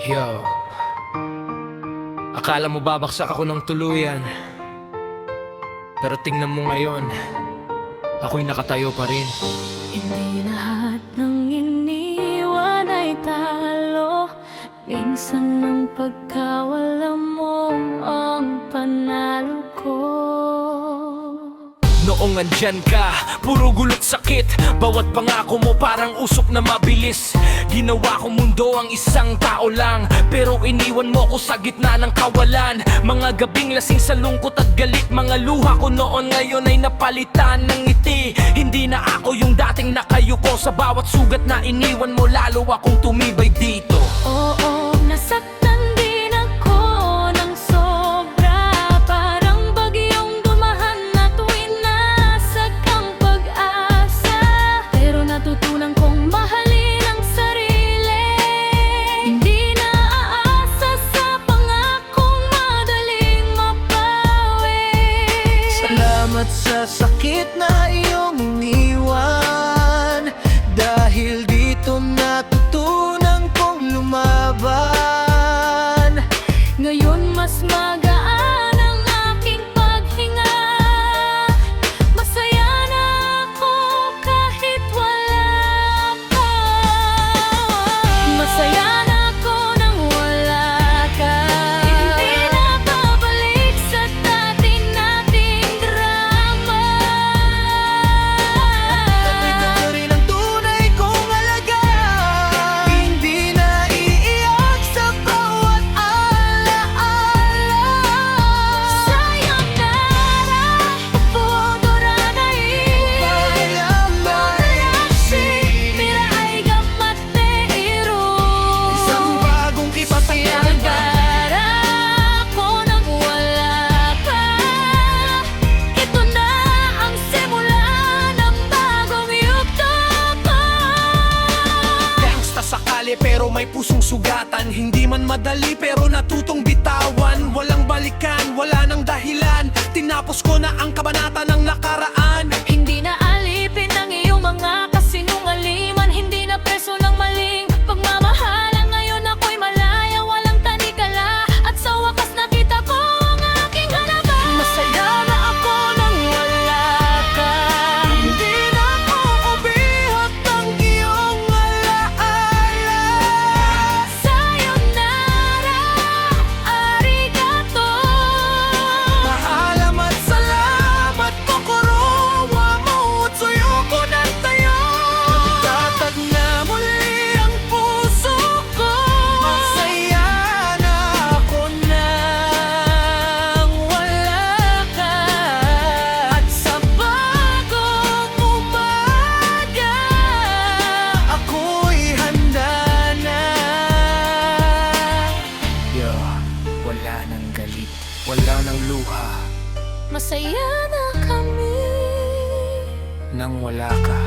Yo, akala mo babaksak ako ng tuluyan, pero tingnan mo ngayon, ako'y nakatayo pa rin. Hindi lahat ng iniwan ay talo. Minsan ng pagkawala mo ang panalo ko. Noong andyan ka, puro gulot sakit. Bawat pangako mo parang usok na mabilis. Ginawa ko mundo ang isang tao lang, pero iniwan mo ko sa gitna ng kawalan. Mga gabing lasing sa lungkot at galit. Mga luha ko noon ngayon ay napalitan ng ngiti. Hindi na ako yung dating nakayuko. Sa bawat sugat na iniwan mo, lalo akong tumibay dito. Oo, nasaktan din ako ng sobra. Parang bagyong dumahan na tuwing nasag ang pag-asa. Pero natutunan kong mahalin ang sarili. Hindi na aasa sa pangakong madaling mapawi. Salamat sa sakit na iyong iniwan. Dahil dito natutunan kong lumaban. Ngayon mas magaan ang aking paghinga. Masaya na ako kahit wala ka. Masaya na ako nang wala ka. Hindi na babalik sa dati nating drama. Ito pa rin ang tunay kong alaga. Hindi na iiyak sa bawat alaala. Sayonara, pudoranay. Mira ay gamat na iro. Isang bagong kipasaya Nagara ko nang wala ka. Ito na ang simula ng bagong yugto ko. Gangsta sakali pero may pusong sugatan. Hindi man madali pero natutong bitawan. Walang balikan, wala nang dahilan. Tinapos ko na ang kabanata ng nakaraan. Hindi na alipin ang iyong mga kasinungaliman. Hindi na preso ng maling pagmamahalan. Ngayon ako'y malaya, walang tanikala. At sa wakas nakita ko ang aking hanapan. Masaya na ako nang wala ka. Hindi na ko ubihat ng iyong alaala. Sayonara, arigato. Paalam at salamat, kokoro wa mo tsuyo ko ng tayo. Nagtatag na muli ang puso ko. Masaya na ako nang wala ka. At sa bagong umaga, Ako'y handa na. Yo, wala nang galit, wala nang luha, masaya na kami. nang wala ka.